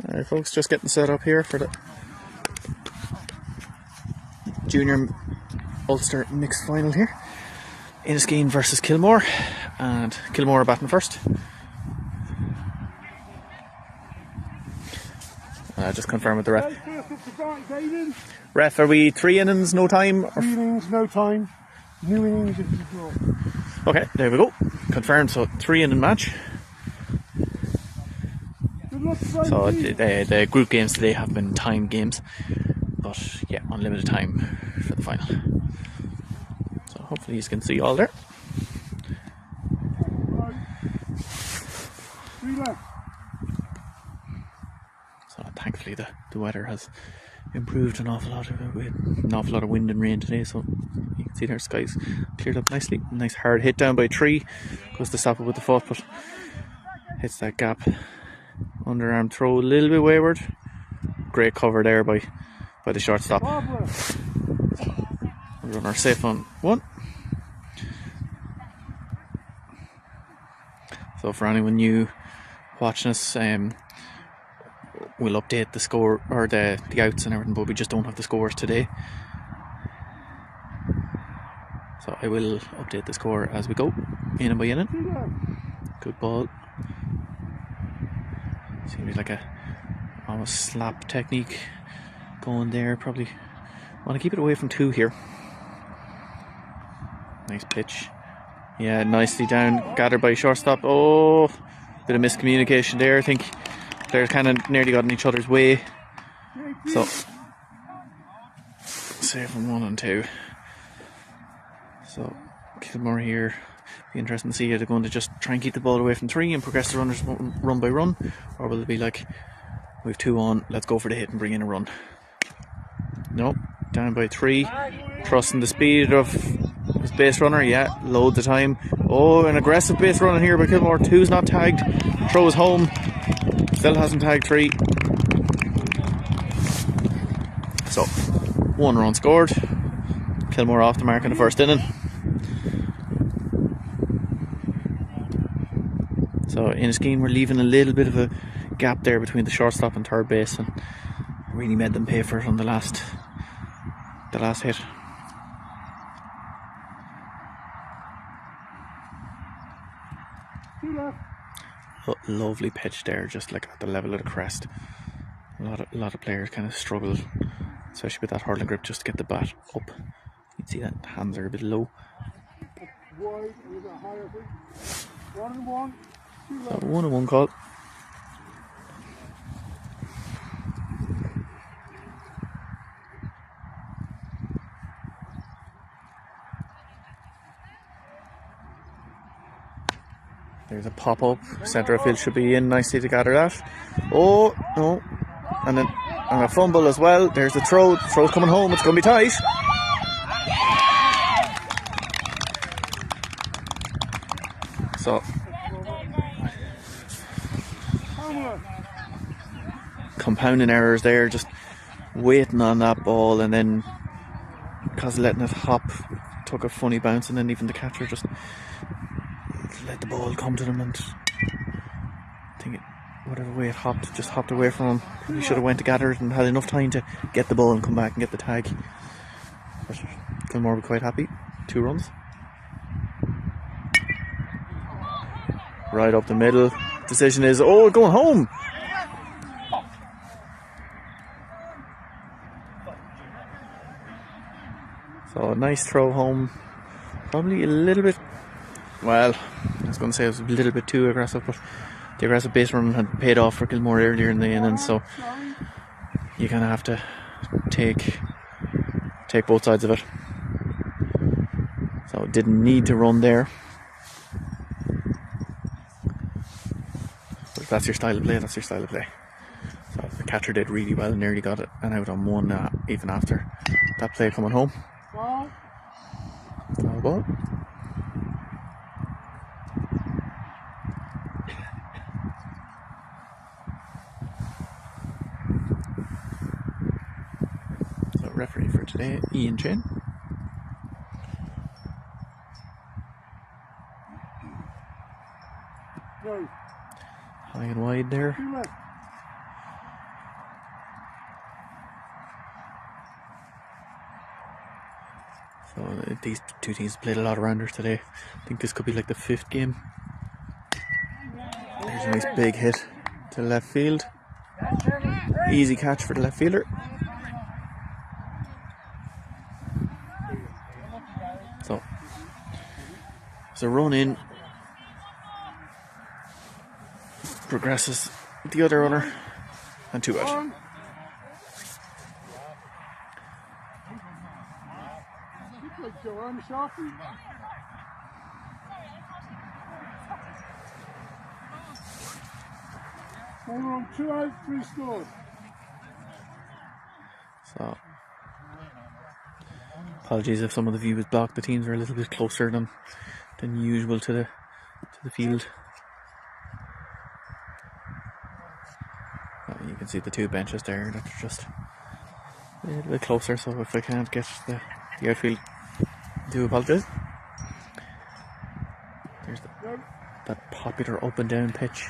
Alright folks, just getting set up here for the Junior Ulster mixed final here. Inniskeen versus Kilmore, and Kilmore are batting first. Just confirm with the ref. Ref, are we 3 innings, no time? Or 3 innings, no time. New innings if you draw. Okay, there we go. Confirmed, so 3 inning match. So the group games today have been timed games, but yeah, unlimited time for the final. So hopefully you can see all there. So thankfully the weather has improved an awful lot of wind and rain today, so you can see their skies cleared up nicely. Nice hard hit down by 3, goes to stop it with the foot, but hits that gap. Underarm throw a little bit wayward. Great cover there by the shortstop. Runner safe on 1. So for anyone new watching us, we'll update the score or the outs and everything, but we just don't have the scores today. So I will update the score as we go, inning by inning. Good ball. Seems like a almost slap technique going there. Probably want to keep it away from 2 here. Nice pitch. Yeah, nicely down. Gathered by shortstop. Oh, bit of miscommunication there. I think players kind of nearly got in each other's way. So, safe on 1 and 2. So, Kilmore here. Be interesting to see if they're going to just try and keep the ball away from 3 and progress the runners run by run, or will it be like, we've 2 on, let's go for the hit and bring in a run. No, down by 3, trusting the speed of his base runner. Yeah, loads of time. Oh, an aggressive base runner here by Kilmore. 2's not tagged, throws home, still hasn't tagged 3. So 1 run scored. Kilmore off the mark in the first inning. So Inniskeen were leaving a little bit of a gap there between the shortstop and third base, and really made them pay for it on the last hit. Lovely pitch there, just like at the level of the crest. A lot of players kind of struggle, especially with that hurling grip, just to get the bat up. You can see that hands are a bit low. 1 and 1. So 1 and 1 call. There's a pop up. Centre of field should be in nicely to gather that. Oh no, and a fumble as well. There's the throw. Throw's coming home. It's going to be tight. So compounding errors there, just waiting on that ball, and then because letting it hop, took a funny bounce, and then even the catcher just let the ball come to them, and I think whatever way it hopped, just hopped away from him. He should have went to gather it and had enough time to get the ball and come back and get the tag. But Kilmore will be quite happy. 2 runs. Right up the middle. Decision is, oh, going home. So a nice throw home. Probably a little bit, well, I was going to say it was a little bit too aggressive, but the aggressive base run had paid off for Kilmore earlier in the inning, so you kind of have to take both sides of it. So didn't need to run there. But if that's your style of play, that's your style of play. So the catcher did really well and nearly got it and out on 1 even after that play coming home. Foul ball. So referee for today, Ian Chin. High and wide there. So these two teams played a lot of rounders today. I think this could be like the 5th game. There's a nice big hit to left field. Easy catch for the left fielder. So there's a run in. Progresses the other runner. And 2 out. On 2 out, 3 scored. So apologies if some of the view was blocked. The teams are a little bit closer than usual to the field. You can see the 2 benches there that are just a little bit closer, so if I can't get the outfield, I do apologise. There's that popular up and down pitch.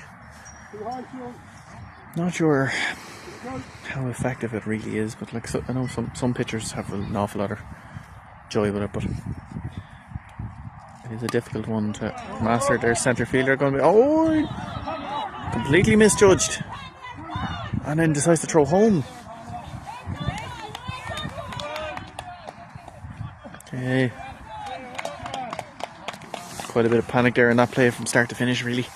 Not sure how effective it really is, but like I know some pitchers have an awful lot of joy with it, but it is a difficult one to master. Their centre fielder going to be completely misjudged, and then decides to throw home. Okay, quite a bit of panic there in that play from start to finish, really.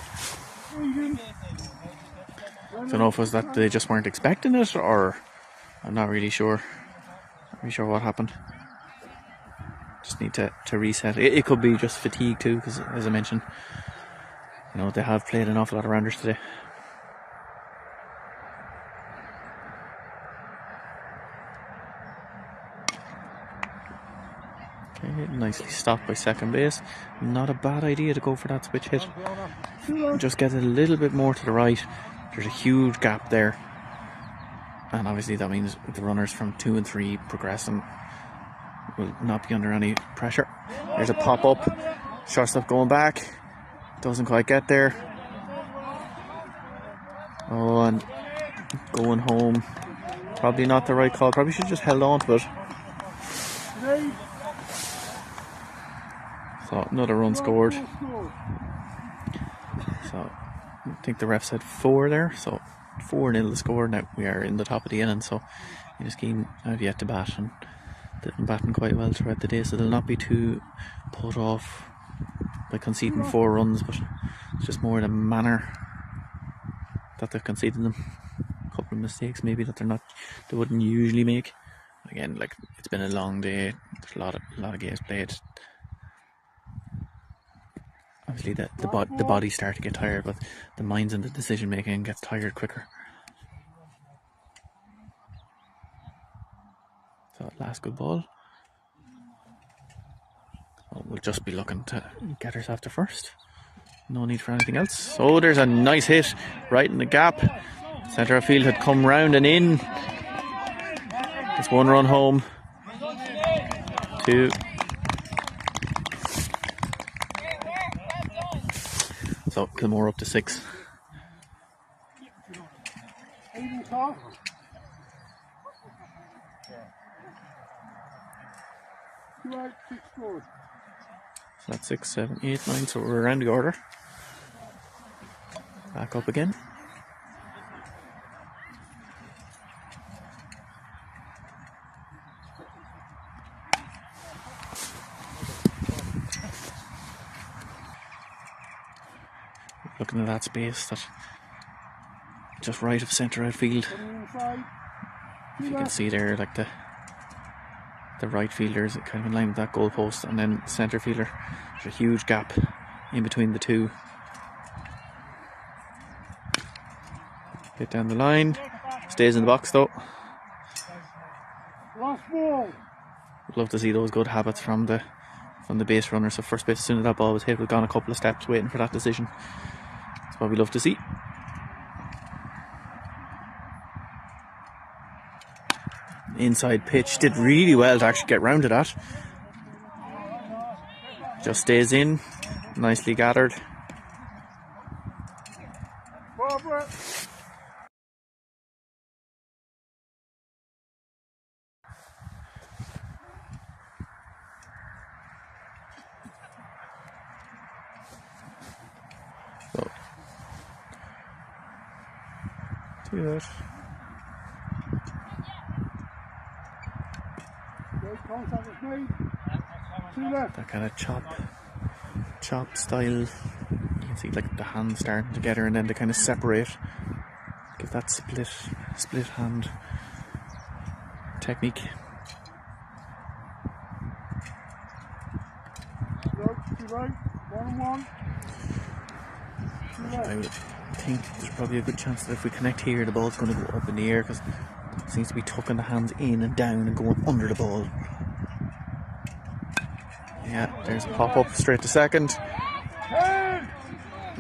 I don't know if it was that they just weren't expecting it, or I'm not really sure. Not really sure what happened. Just need to reset. It could be just fatigue too, because as I mentioned, they have played an awful lot of rounders today. Okay, nicely stopped by second base. Not a bad idea to go for that switch hit. Just get it a little bit more to the right. There's a huge gap there, and obviously that means the runners from 2 and 3 progressing will not be under any pressure. There's a pop up, shortstop going back, doesn't quite get there. And going home, probably not the right call. Probably should have just held on to it. So another run scored. So I think the ref said 4 there, so 4-0 the score. Now we are in the top of the inning, so Inniskeen have yet to bat, and they've been batting quite well throughout the day, so they'll not be too put off by conceding 4 runs, but it's just more the manner that they've conceded them. A couple of mistakes maybe that they wouldn't usually make. Again, like, it's been a long day, there's a lot of games played. Obviously the bodies start to get tired, but the minds and the decision making gets tired quicker. So last good ball. We'll just be looking to get ourselves to first. No need for anything else. Oh, there's a nice hit right in the gap. Centre of field had come round and in. It's 1 run home. 2. So Kilmore up to 6. So that's 6, 7, 8, 9. So we're around the order. Back up again. Looking at that space, that just right of centre outfield. If you can see there, like the right fielder is kind of in line with that goalpost, and then centre fielder, there's a huge gap in between the two. Hit down the line, stays in the box though. Love to see those good habits from the base runner. So first base, as soon as that ball was hit, we've gone a couple of steps waiting for that decision. That's what we love to see. Inside pitch, did really well to actually get round to that. Just stays in, nicely gathered. Good. Great contact is made. 2 left. That kind of chop style. You can see like the hands starting together and then they kind of separate. Give that split hand technique. Go, 2 right. 1 and 1. 2 left. I would think there's probably a good chance that if we connect here, the ball's going to go up in the air because it seems to be tucking the hands in and down and going under the ball. Yeah, there's a pop up straight to second.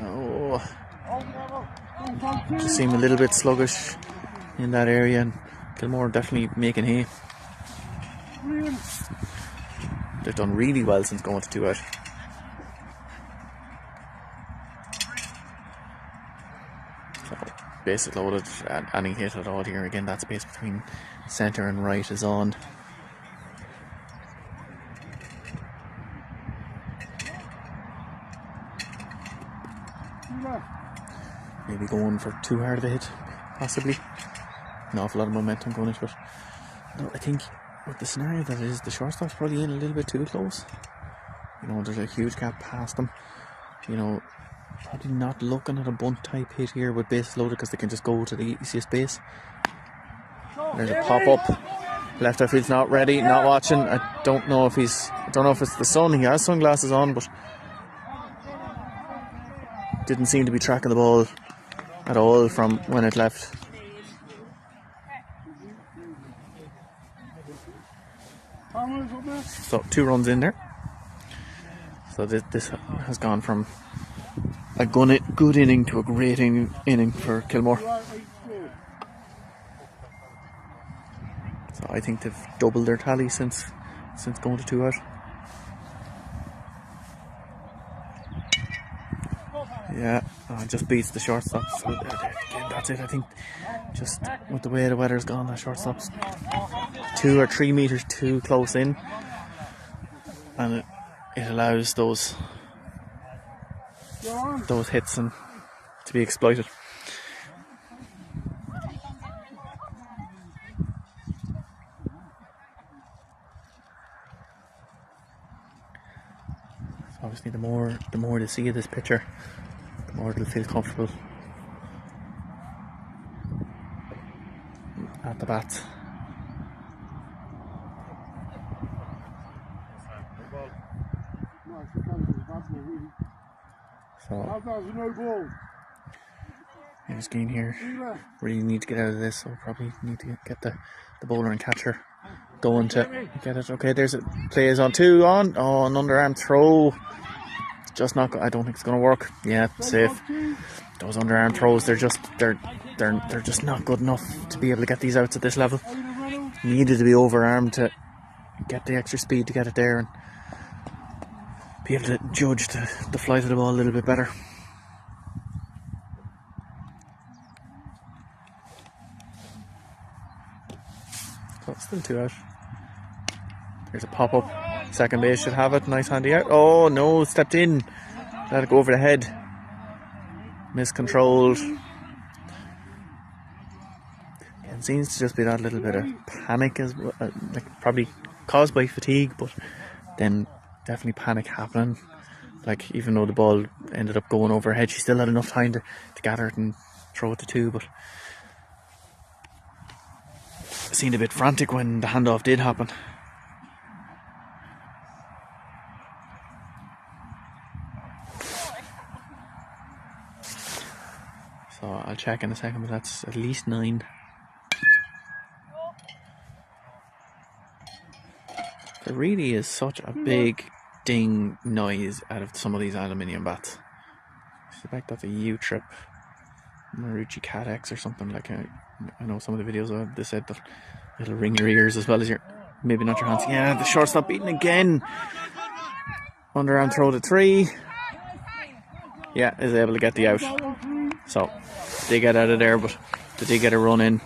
Oh, just seem a little bit sluggish in that area, and Kilmore definitely making hay. They've done really well since going to 2 out. So, basic loaded, any hit at all here. Again, that space between centre and right is on. Maybe going for too hard of a hit, possibly. An awful lot of momentum going into it. No, I think with the scenario that it is, the shortstop's probably in a little bit too close. You know, there's a huge gap past them. You know, probably not looking at a bunt type hit here with bases loaded because they can just go to the easiest base. There's a pop up. Left outfield's not ready, not watching. I don't know if it's the sun. He has sunglasses on, but didn't seem to be tracking the ball at all from when it left. So 2 runs in there. So this has gone from a good inning to a great inning for Kilmore. So I think they've doubled their tally since going to 2 out. Yeah, it just beats the shortstop. So again, that's it. I think just with the way the weather's gone, the shortstop's 2 or 3 meters too close in, and it allows those hits and to be exploited. So obviously, the more they see of this pitcher, the more they'll feel comfortable at the bat. So Inniskeen here really need to get out of this, so probably need to get the bowler and catcher going to get it. Okay, there's a play is on 2 on. Oh, an underarm throw. It's just not. I don't think it's going to work. Yeah, safe. Those underarm throws, they're just not good enough to be able to get these outs at this level. Needed to be overarmed to get the extra speed to get it there and be able to judge the flight of the ball a little bit better. So it's still 2 out. There's a pop up. Second base should have it. Nice handy out. Oh no, stepped in. Let it go over the head. Miscontrolled. It seems to just be that little bit of panic, as like probably caused by fatigue, but then definitely panic happening. Like, even though the ball ended up going over her head, she still had enough time to gather it and throw it to 2, but it seemed a bit frantic when the handoff did happen. So I'll check in a second, but that's at least 9. There really is such a big ding noise out of some of these aluminium bats. I suspect that's a U-trip, Marucci Cat X or something. Like I know some of the videos they said that it'll ring your ears as well as your, maybe not your hands. Yeah, the shortstop beaten again. Underarm throw to 3. Yeah, is able to get the out. So they get out of there, but they did get a run in.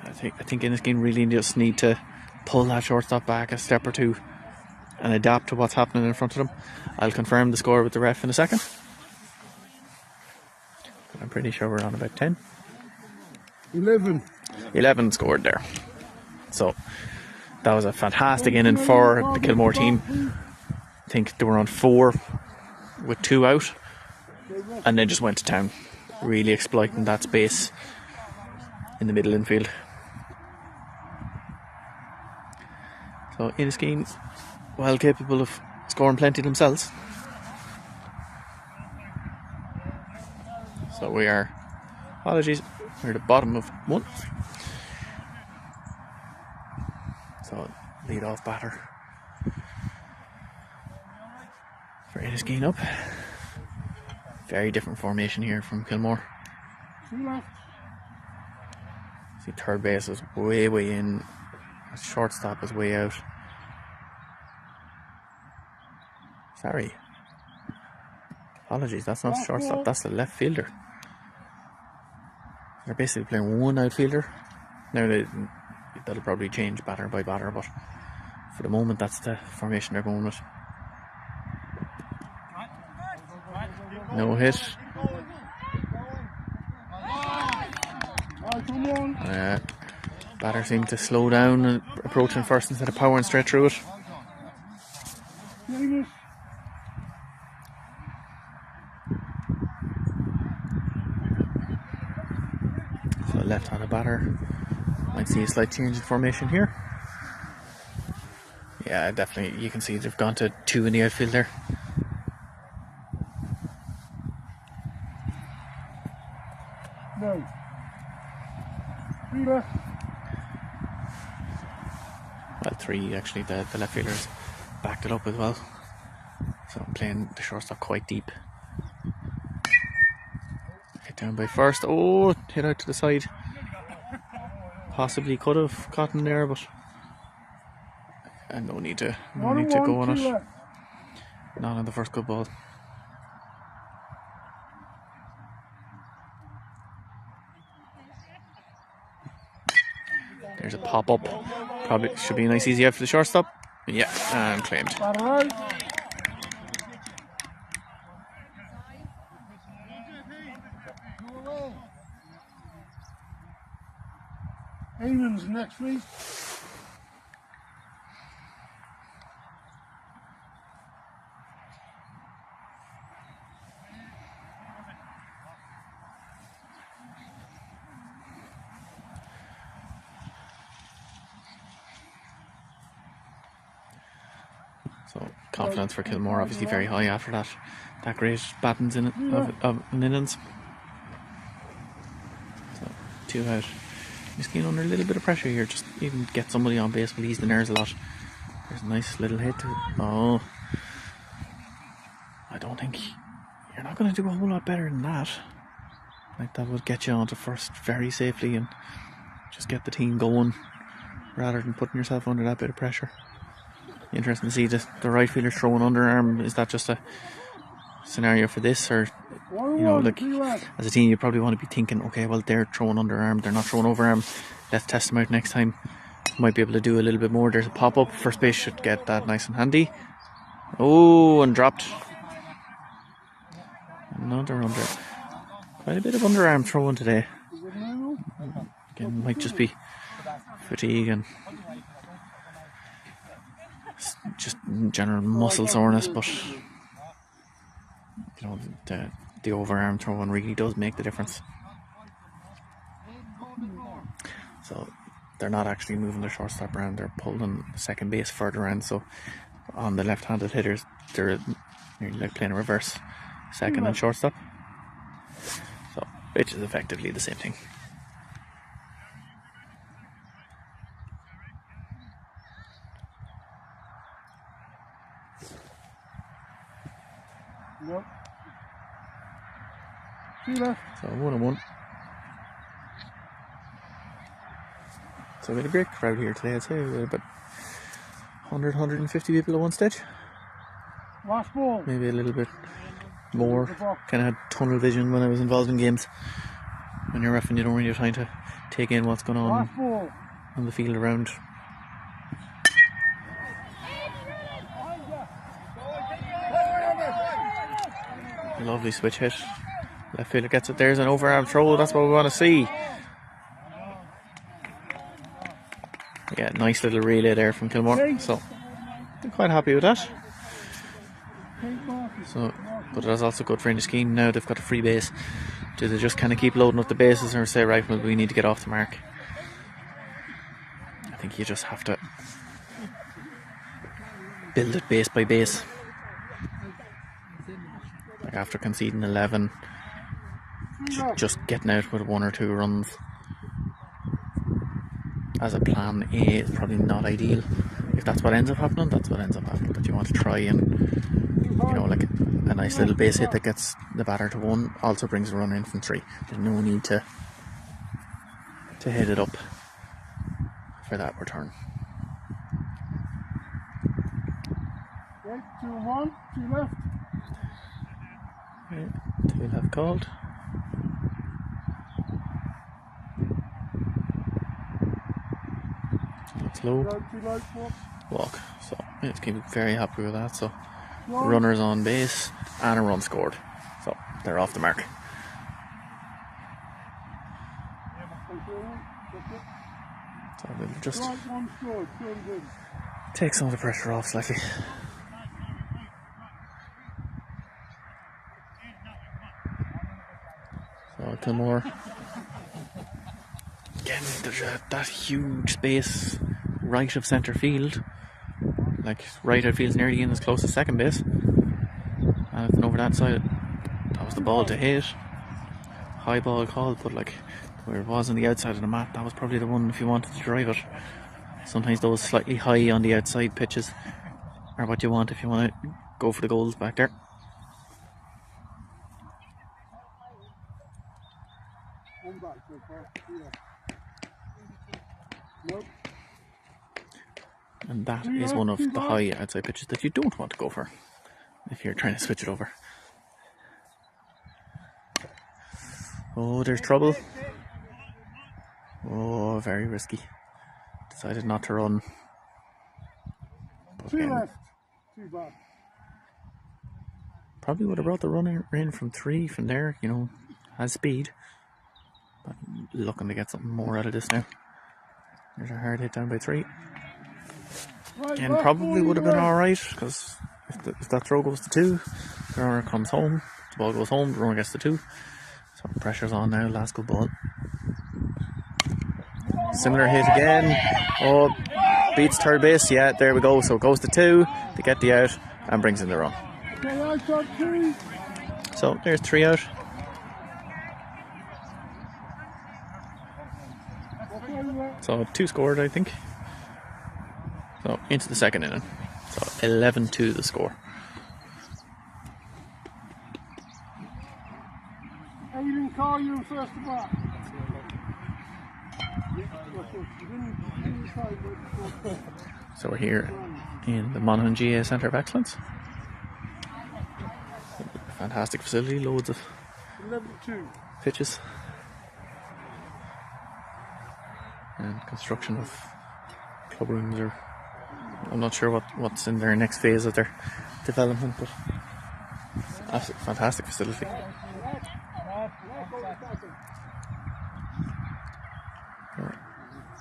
I think Inniskeen really just need to pull that shortstop back a step or 2 and adapt to what's happening in front of them. I'll confirm the score with the ref in a second. I'm pretty sure we're on about 10. 11 scored there. So that was a fantastic inning for the Kilmore team. I think they were on 4 with 2 out, and then just went to town, really exploiting that space in the middle infield. So Inniskeen, well capable of scoring plenty themselves. So we are, apologies, we're at the bottom of 1. So lead off batter for Inniskeen up. Very different formation here from Kilmore. See, third base is way in. Shortstop is way out. Sorry. Apologies, that's not shortstop, that's the left fielder. They're basically playing 1 outfielder. Now that'll probably change batter by batter, but for the moment that's the formation they're going with. No hit. Batter seemed to slow down and approaching first instead of powering straight through it. So left-handed batter might see a slight change in formation here. Yeah, definitely. You can see they've gone to 2 in the outfield there. No. 3 left. Well, 3 actually. The left fielders backed it up as well. So I'm playing the shortstop quite deep. Hit down by first. Oh, hit out to the side. Possibly could have gotten there, but no need to go on it. Not on the first good ball. There's a pop up. Probably should be a nice easy out for the shortstop. Yeah, and claimed. Eamons next week. So confidence for Kilmore obviously very high after that great battings in it of an innings. So 2 out. Inniskeen under a little bit of pressure here. Just even get somebody on base will ease the nerves a lot. There's a nice little hit. Oh, I don't think you're not going to do a whole lot better than that. Like that would get you onto first very safely and just get the team going rather than putting yourself under that bit of pressure. Interesting to see the right fielder throwing underarm. Is that just a scenario for this, or like as a team you probably want to be thinking, okay, well they're throwing underarm, they're not throwing overarm, let's test them out next time. Might be able to do a little bit more. There's a pop up. First base should get that nice and handy. Oh, and dropped. Another under. Quite a bit of underarm throwing today. Again, might just be fatigue and just general muscle soreness, but the overarm throwing really does make the difference. So they're not actually moving the shortstop around, they're pulling second base further around. So on the left-handed hitters, they're nearly like playing a reverse second and shortstop. So which is effectively the same thing. Nope. 2 left. So 1-1. So we had a great crowd here today. I'd say we had about 100-150 people at one stage. Last ball. Maybe a little bit more. Kind of had tunnel vision when I was involved in games. When you're reffing, you don't really have time to take in what's going on the field around. Lovely switch hit. Left fielder gets it. There's an overarm throw. That's what we want to see. Yeah, nice little relay there from Kilmore. So I'm quite happy with that. So, but that's also good for Inniskeen. Now they've got a free base. Do they just kind of keep loading up the bases or say, right, well, we need to get off the mark? I think you just have to build it base by base. Like after conceding 11, just getting out with 1 or 2 runs as a plan A is probably not ideal. If that's what ends up happening, that's what ends up happening. But you want to try and, you know, like a nice little base hit that gets the batter to 1 also brings a run in from 3. There's no need to hit it up for that return. Right, 2-1, 2 left. Okay, 2 left called. Looks low. Walk. So it's keep very happy with that. So runners on base and a run scored. So they're off the mark. So we'll just take some of the pressure off slightly. So Kilmore. Again, there's that huge space right of centre field. Like right outfield's nearly in as close as second base. And over that side, that was the ball to hit. High ball called, but like where it was on the outside of the mat, that was probably the one if you wanted to drive it. Sometimes those slightly high on the outside pitches are what you want if you want to go for the goals back there. And that is one of the high outside pitches that you don't want to go for if you're trying to switch it over. Oh, there's trouble. Oh, very risky. Decided not to run. But again, probably would have brought the runner in from 3 from there, you know, has speed. But looking to get something more out of this now. There's a hard hit down by 3. Again, probably would have been alright, because if that throw goes to 2, the runner comes home, the ball goes home, the runner gets to 2. So pressure's on now, last good ball. Similar hit again. Oh, beats third base. Yeah, there we go. So it goes to 2 to get the out and brings in the run. So there's 3 out. So 2 scored, I think. So into the second inning. So 11-2 the score. I didn't call you first of all. So we're here in the Monaghan GA Centre of Excellence. Fantastic facility, loads of pitches and construction of club rooms, or I'm not sure what's in their next phase of their development, but absolutely fantastic facility.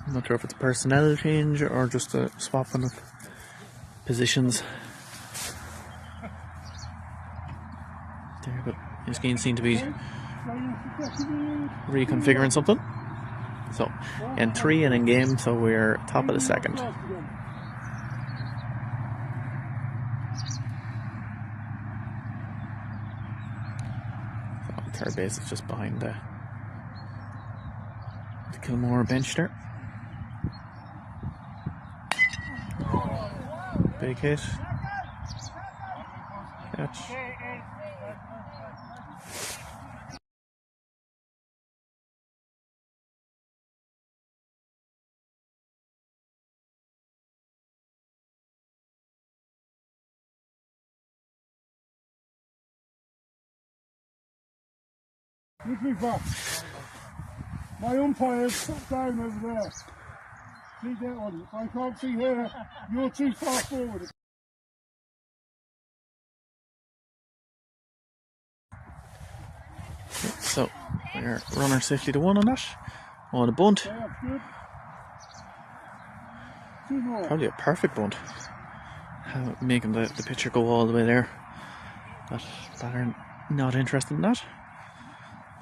I'm not sure if it's a personnel change or just a swapping of positions there, but Inniskeen seem to be reconfiguring something. So, in 3 inning game, so we're top of the second. So, third base is just behind the Kilmore bench there. Big hit. Catch. Look me back. My umpire's down over there. See that one? I can't see her. You're too far forward. So, we're runner safely to 1 on that. On a bunt. Yeah, that's good. 2 more. Probably a perfect bunt. Making the pitcher go all the way there. But batter not interested in that.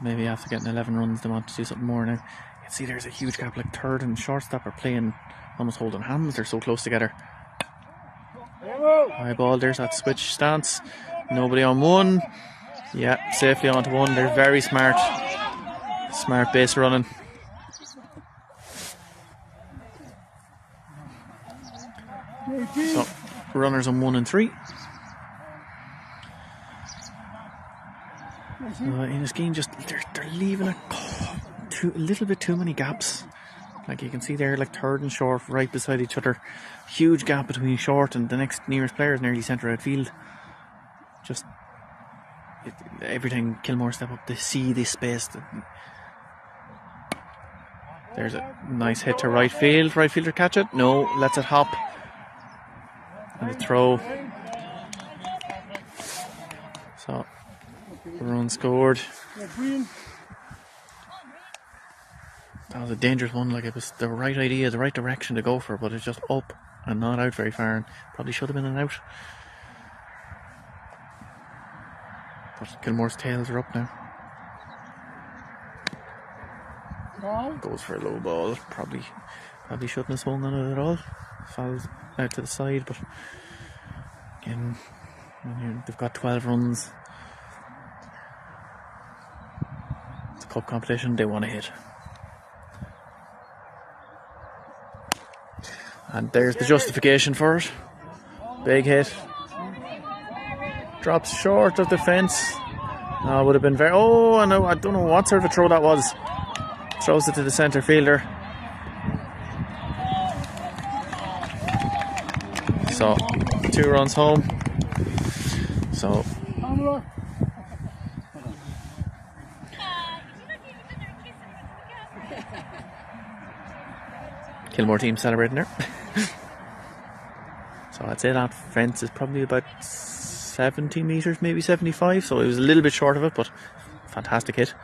Maybe after getting 11 runs, they want to do something more now. You can see there's a huge gap, like third and shortstop are playing, almost holding hands. They're so close together. High ball, there's that switch stance. Nobody on one. Yeah, safely onto one. They're very smart. Smart base running. So, runners on 1 and 3. Inniskeen just they're leaving a little bit too many gaps. Like you can see there, like third and short right beside each other. Huge gap between short and the next nearest player is nearly centre outfield. Just everything Kilmore step up, they see this space. There's a nice hit to right field. Right fielder catch it? No, lets it hop. And the throw. So, run scored. That was a dangerous one. Like, it was the right idea, the right direction to go for, but it's just up and not out very far. And probably should have been an out. But Kilmore's tails are up now. Goes for a low ball. Probably shouldn't have swung on it at all. Falls out to the side, but again, they've got 12 runs. It's a cup competition, they want to hit. And there's the justification for it. Big hit. Drops short of the fence. Would have been very... Oh, no, I don't know what sort of a throw that was. Throws it to the centre fielder. So, 2 runs home. So, Kilmore team celebrating there. So I'd say that fence is probably about 70 metres, maybe 75. So it was a little bit short of it, but fantastic hit.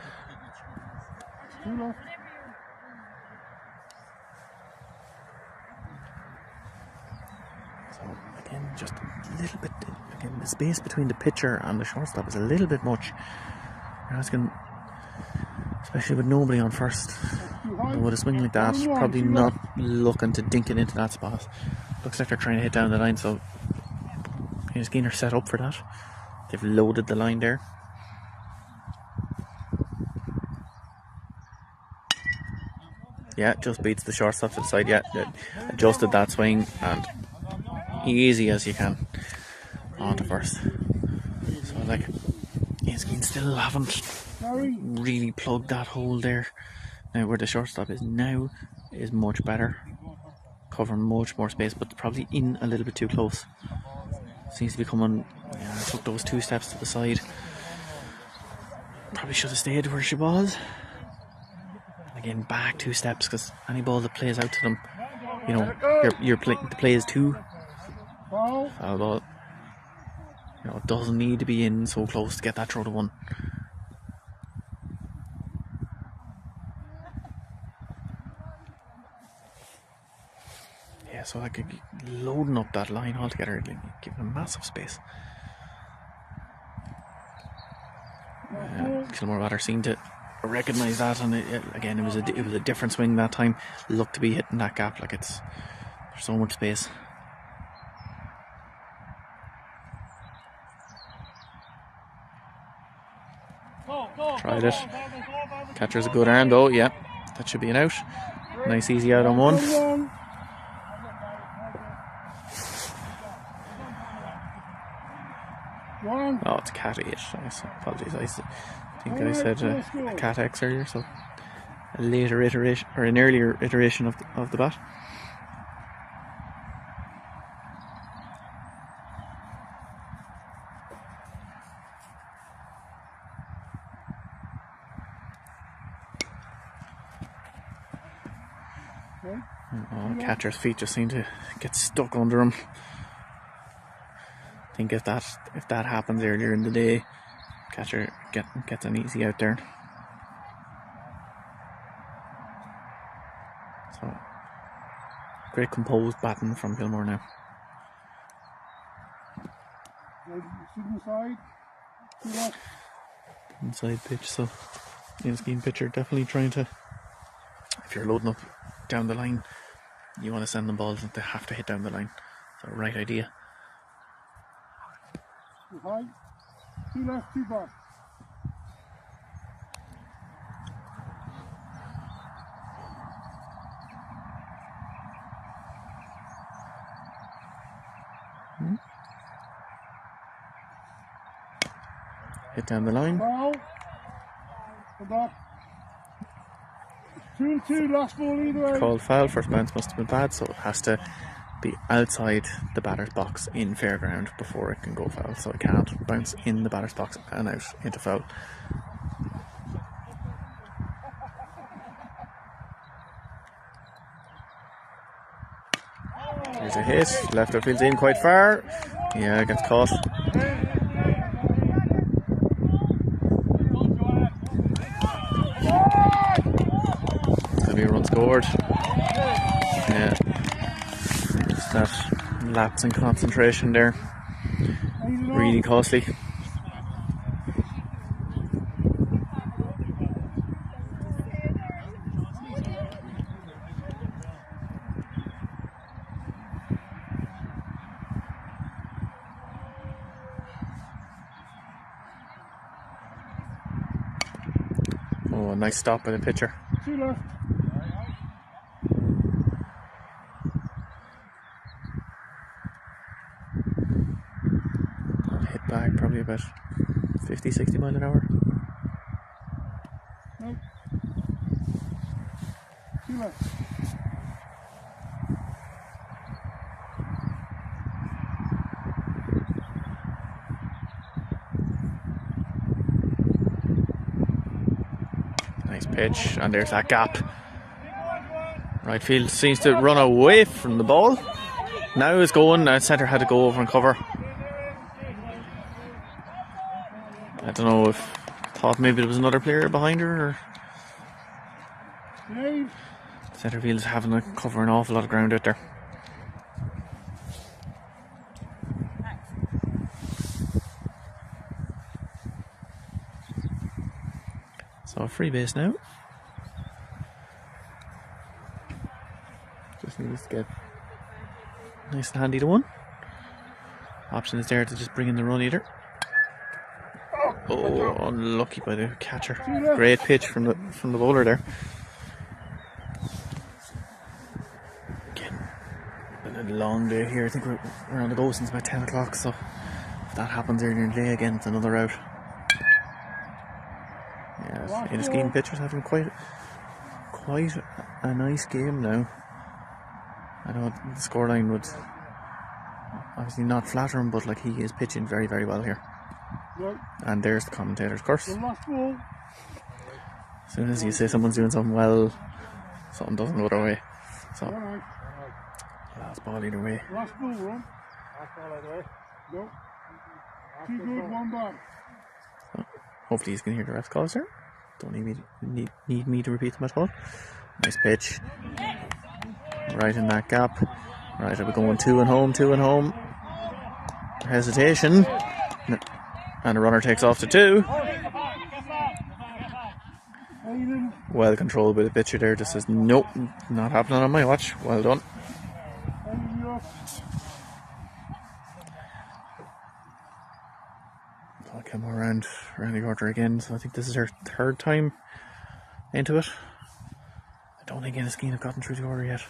So again, just a little bit. Again, the space between the pitcher and the shortstop is a little bit much. You're asking, especially with nobody on first. With a swing like that, probably not looking to dink it into that spot. Looks like they're trying to hit down the line, so Inniskeen are set up for that. They've loaded the line there. Yeah, just beats the shortstop to the side. Yeah, adjusted that swing and easy as you can on to first. So like, Inniskeen still haven't really plugged that hole there. Now where the shortstop is now is much better, covering much more space, but probably in a little bit too close. Seems to be coming. Yeah, took those 2 steps to the side. Probably should have stayed where she was. Again, back 2 steps, because any ball that plays out to them, you know, the play is 2. Foul ball. You know, it doesn't need to be in so close to get that throw to 1. Yeah, so like loading up that line altogether, like, giving them massive space. Kilmore batter seemed to recognise that, and again, it was a different swing that time. Looked to be hitting that gap, like there's so much space. Tried it. Catcher's a good arm though. Yeah, that should be an out. Nice easy out on 1. Oh, it's cat 8. Apologies. I think I said a cat X earlier, so a later iteration or an earlier iteration of the bat. Catcher's feet just seem to get stuck under him. I think if that happens earlier in the day, catcher gets an easy out there. So great composed batting from Kilmore now. Inside pitch, so Inniskeen pitcher definitely trying to, if you're loading up down the line, you want to send them balls that they have to hit down the line. So right idea. Too high, too left, too back. Hit down the line. Foul. Come back. 2-2, last ball either way. Called foul. First bounce must have been bad, so it has to be outside the batter's box in fair ground before it can go foul. So it can't bounce in the batter's box and out into foul. There's a hit. Left outfield's in quite far. Yeah, gets caught. Be a run scored. Yeah, just that lapse in concentration there. Really costly. Oh, a nice stop by the pitcher. Two left. Hit back probably about 50-60 miles an hour. No. Two left. Nice pitch, and there's that gap. Right field seems to run away from the ball. Now it's going, now centre had to go over and cover. I don't know if thought maybe there was another player behind her, or centre field is having to cover an awful lot of ground out there. So a free base now. Just needs to get nice and handy to one. Option is there to just bring in the run eater. Oh, unlucky by the catcher. Great pitch from the bowler there. Again, been a long day here. I think we're on the go since about 10 o'clock, so if that happens earlier in the day again, it's another out. Yeah, Inniskeen pitchers having quite a nice game now. I know the scoreline would obviously not flatter him, but like, he is pitching very, very well here. Right. And there's the commentator's curse. Last ball. As soon as you say someone's doing something well, something doesn't go their way. So, Right. last ball either way. Last ball, Ron. Last ball either way. No. Too good, one bad. So, hopefully you can hear the ref's calls there. Don't need me to repeat them at all. Nice pitch. Right in that gap. Right, are we going two and home? Hesitation. And the runner takes off to two. Well controlled by the pitcher there. Just says, nope, not happening on my watch. Well done. I'll come around the order again. So I think this is her third time into it. I don't think Inniskeen have gotten through the order yet.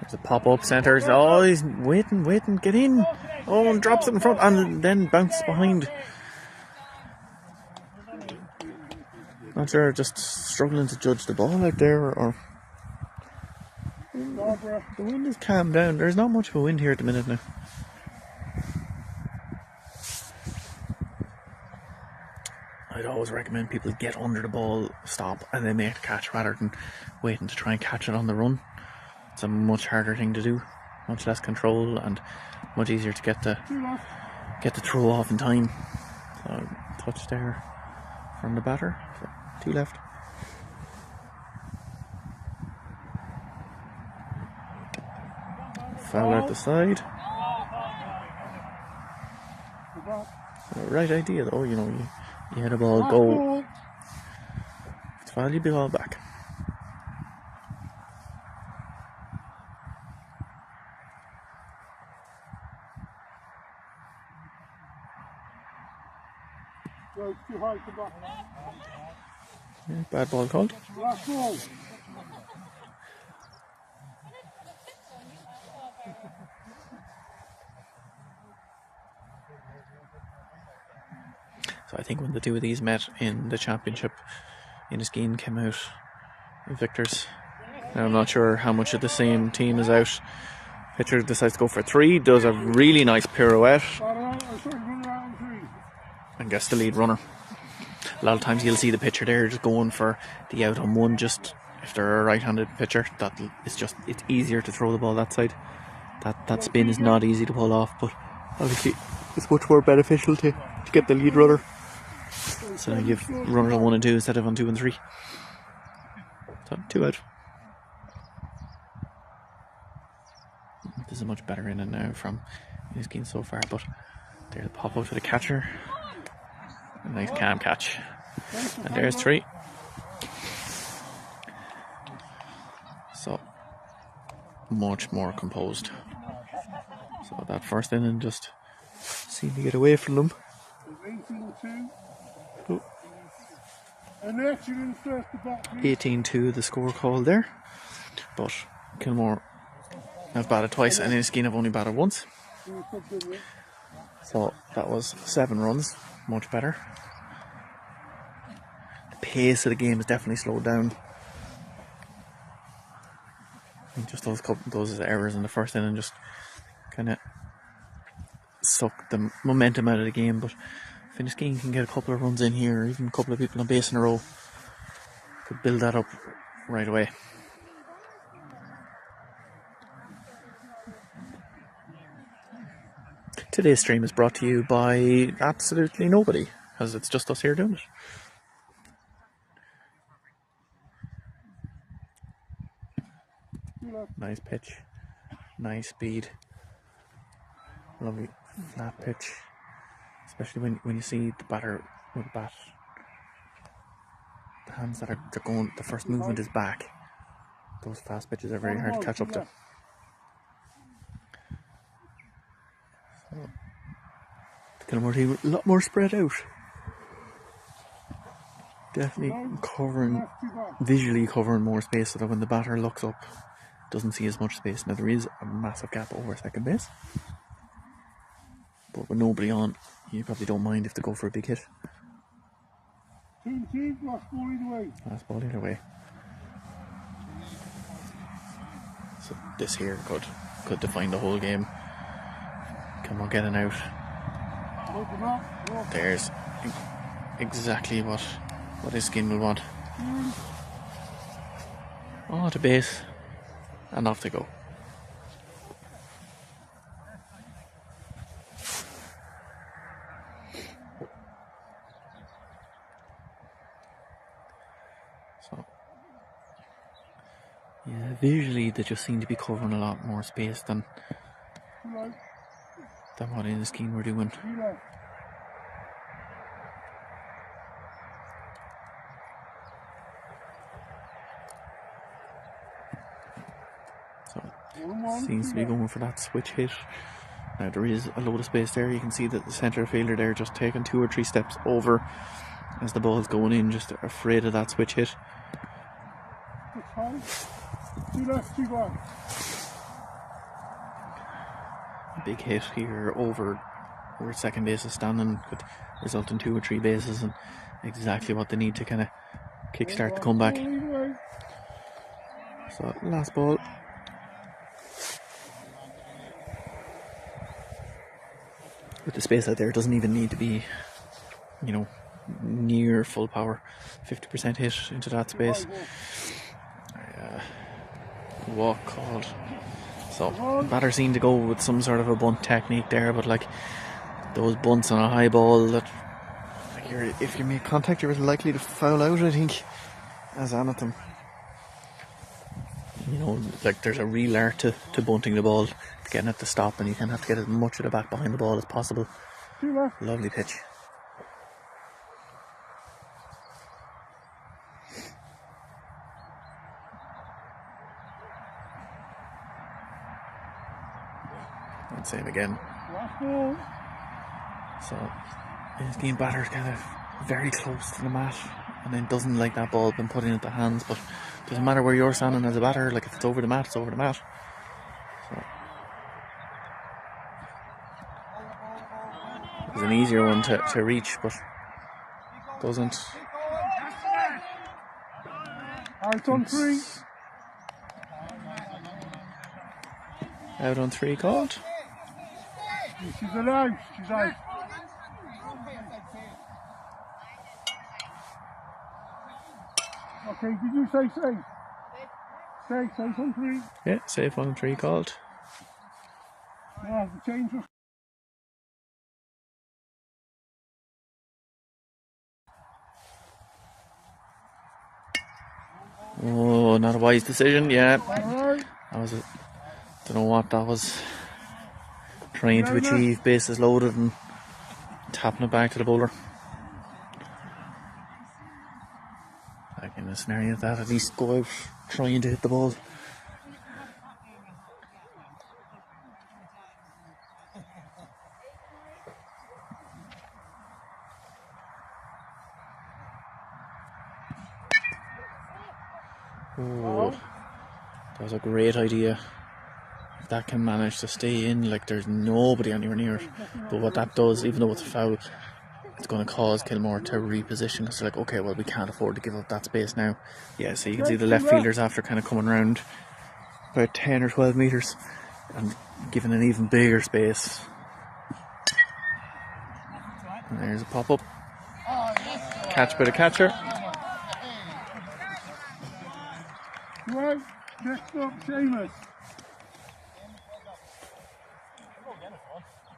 There's a pop-up centre. Oh, he's waiting, get in. Oh, and drops it in front and then bounces behind. Not sure, just struggling to judge the ball out there, or the wind has calmed down. There's not much of a wind here at the minute now. I'd always recommend people get under the ball, stop, and then make the catch rather than waiting to try and catch it on the run. It's a much harder thing to do, much less control, and much easier to get the throw off in time. Touch there from the batter. So 2 left. Foul out the side. Right idea though, you know, you had a ball go. It's foul, you'd be all back. Yeah, bad ball called. Last ball. So I think when the two of these met in the championship, Inniskeen came out victors. Now I'm not sure how much of the same team is out. Pitcher decides to go for 3, does a really nice pirouette, and gets the lead runner. A lot of times you'll see the pitcher there just going for the out on 1, just if they're a right-handed pitcher, it's easier to throw the ball that side. That spin is not easy to pull off, but obviously it's much more beneficial to get the lead runner. So now you've runners on 1 and 2 instead of on 2 and 3. So 2 out. This is a much better inning now from Inniskeen so far, but there's a pop out to the catcher. A nice calm catch. And there's 3. So much more composed. So that first inning just seemed to get away from them. 18-2 the score called there. But Kilmore have batted twice and Inniskeen have only batted once. So that was 7 runs, much better. The pace of the game has definitely slowed down. And just those errors in the first inning just kind of sucked the momentum out of the game. But if Inniskeen can get a couple of runs in here, or even a couple of people on base in a row, could build that up right away. Today's stream is brought to you by absolutely nobody, because it's just us here doing it. Nice pitch, nice speed, lovely flat pitch, especially when you see the batter with the bat. The hands that are going, the first movement is back. Those fast pitches are very hard to catch up to. So, the Kilmore team a lot more spread out. Definitely visually covering more space so that when the batter looks up, doesn't see as much space. Now there is a massive gap over second base, but with nobody on, you probably don't mind if they go for a big hit. Last ball either way. So this here could define the whole game. Come on, get an out. There's exactly what Inniskeen will want. Oh, to base. And off they go. So, yeah, visually they just seem to be covering a lot more space than what Inniskeen were doing. Seems to be going for that switch hit. Now there is a load of space there. You can see that the centre fielder there just taking 2 or 3 steps over as the ball's going in, just afraid of that switch hit. A big hit here over second base is standing could result in 2 or 3 bases, and exactly what they need to kind of kickstart the comeback. So last ball. With the space out there, it doesn't even need to be, near full power. 50% hit into that space. Walk called. So batter seemed to go with some sort of a bunt technique there, but like those bunts on a high ball that if you make contact, you're likely to foul out, I think, as anything. You know, like there's a real art to bunting the ball, getting it to stop, and you kind of have to get as much of the back behind the ball as possible. Lovely pitch. And same again. So Inniskeen batter's kind of very close to the mat, and then doesn't like that ball being put into hands, but doesn't matter where you're standing as a batter. Like if it's over the mat, it's over the mat. So it's an easier one to reach, but doesn't. Out on 3. Out on 3 called. She's allowed. She's out. Okay, did you say safe? Safe on 3. Yeah, safe on 3 called. Yeah, the change was. Oh, not a wise decision. Yeah, Alright. that was. Don't know what that was. Trying to achieve, bases loaded and tapping it back to the bowler. Like in a scenario like that, at least go out trying to hit the ball. Oh, that was a great idea. If that can manage to stay in, like there's nobody anywhere near it. But what that does, even though it's a foul, it's going to cause Kilmore to reposition, because they're like, okay, well, we can't afford to give up that space now. Yeah, so you can see the left fielders after kind of coming around about 10 or 12 metres and giving an even bigger space. And there's a pop up. Catch by the catcher. Right, next up, Seamus.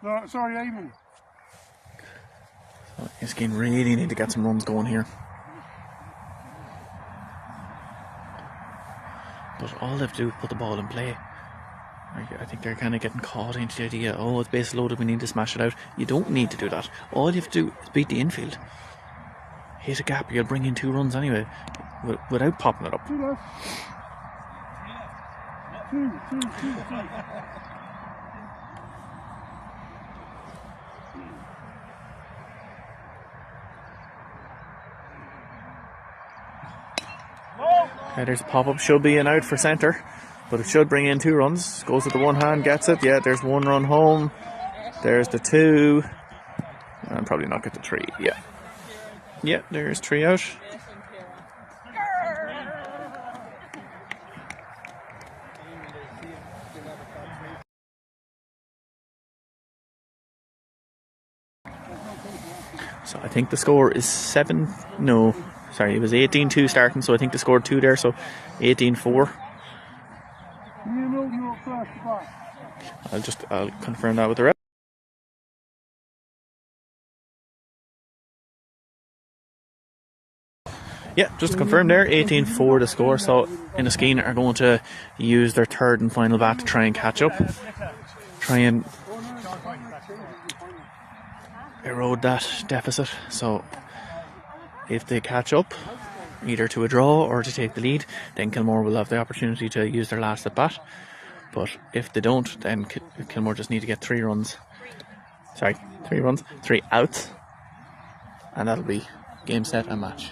No, sorry, Eamon. So Inniskeen really need to get some runs going here. But all they have to do is put the ball in play. I think they're kind of getting caught into the idea, oh, it's base loaded, we need to smash it out. You don't need to do that. All you have to do is beat the infield. Hit a gap, you'll bring in 2 runs anyway, without popping it up. Two. Okay, there's a pop-up, should be an out for centre, but it should bring in 2 runs. Goes with the one hand, gets it. Yeah, there's 1 run home. There's the 2, and probably not get the 3. Yeah, there's 3 out. So I think the score is 7. No, sorry, it was 18-2 starting, so I think they scored 2 there, so 18-4. I'll confirm that with the ref. Yeah, just to confirm there, 18-4 the score. So Inniskeen are going to use their 3rd and final bat to try and catch up, try and erode that deficit. So if they catch up, either to a draw or to take the lead, then Kilmore will have the opportunity to use their last at bat. But if they don't, then Kilmore just need to get 3 runs. Sorry, 3 runs, 3 outs, and that'll be game, set and match.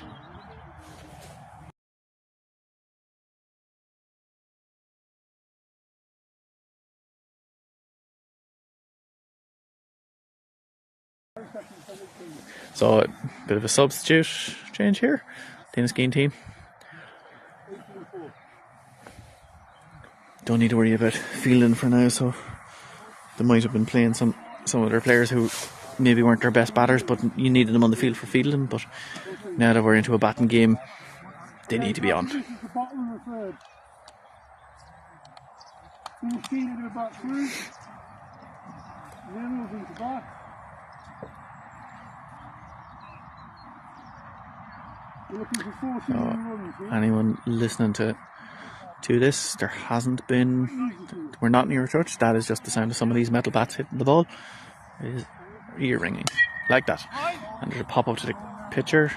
So a bit of a substitute change here. The Inniskeen team. Don't need to worry about fielding for now, so they might have been playing some of their players who maybe weren't their best batters, but you needed them on the field for fielding. But now that we're into a batting game, they need to be on. You're looking for 14 runs, yeah? Anyone listening to this, there hasn't been. We're not near a touch. That is just the sound of some of these metal bats hitting the ball. It is ear ringing like that, and there's a pop up to the pitcher.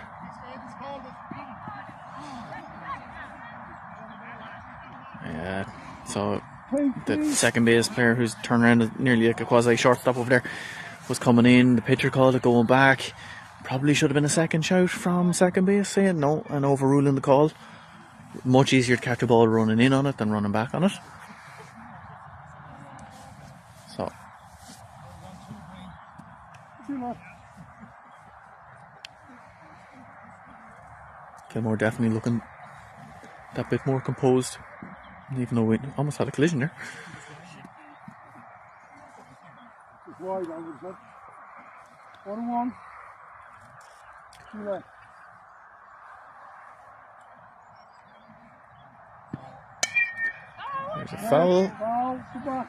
Yeah, so the second base player, who's turned around as nearly like a quasi shortstop over there, was coming in. The pitcher called it going back. Probably should have been a second shout from second base saying no and overruling the call. Much easier to catch a ball running in on it than running back on it. So Kilmore definitely looking that bit more composed, even though we almost had a collision there. It's wide, I would say. 1-1. 2 left. There's a foul. Foul, go back.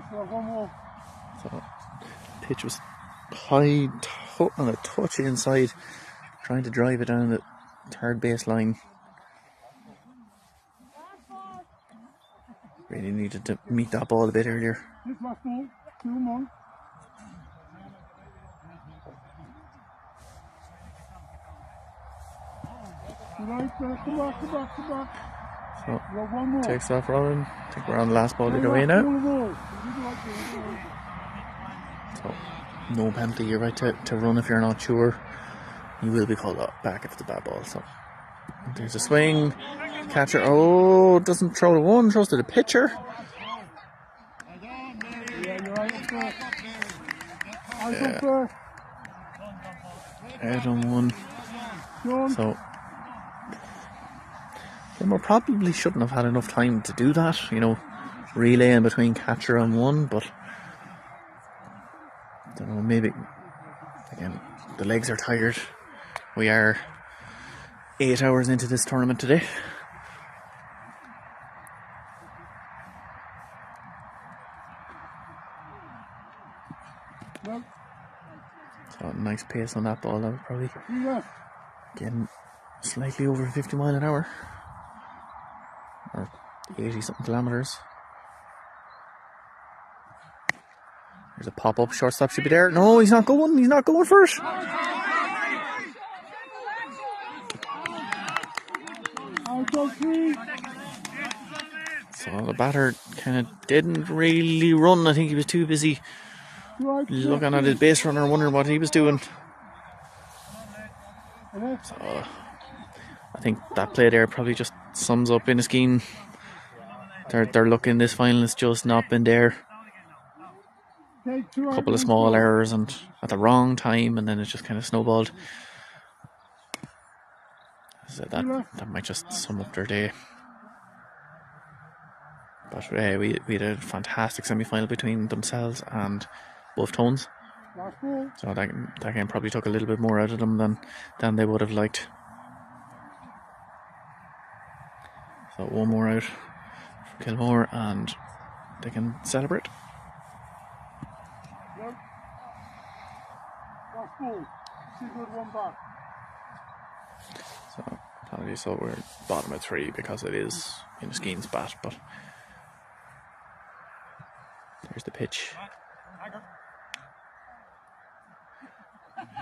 Still have 1 more. So pitch was high and a touch inside, trying to drive it down the third base line. Really needed to meet that ball a bit earlier. This last ball, 2-1. Come back. So You got 1 more. takes off rolling. I think we're on the last ball of the way now. So no penalty. You're right to run if you're not sure. You will be called up back if it's a bad ball. So there's a swing. Catcher, doesn't throw to one, throws to the pitcher. Yeah, you're right. Out on one. John. So Kilmore probably shouldn't have had enough time to do that, relaying between catcher and one, but I don't know, maybe again the legs are tired. We are 8 hours into this tournament today. Yep. So nice pace on that ball. That was probably Yeah. getting slightly over 50 mile an hour, or 80 something kilometers. There's a pop up. Shortstop should be there. No, he's not going. He's not going for it. So the batter kind of didn't really run. I think he was too busy looking at his base runner, wondering what he was doing. So I think that play there probably just sums up Inniskeen. Their luck in this final has just not been there. A couple of small errors and at the wrong time, and then it just kind of snowballed. So that might just sum up their day. But we had a fantastic semi-final between themselves and both Tones. So that game probably took a little bit more out of them than they would have liked. So 1 more out for Kilmore and they can celebrate. So apologies, so we're bottom of 3 because it is Inniskeen's bat, but there's the pitch.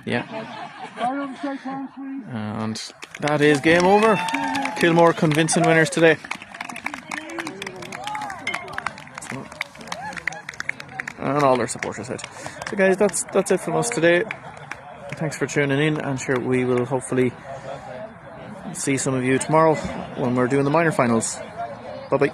Yeah. And that is game over. Kilmore convincing winners today. And all their supporters out. So guys, that's it from us today. Thanks for tuning in, and sure we will hopefully see some of you tomorrow when we're doing the minor finals. Bye bye.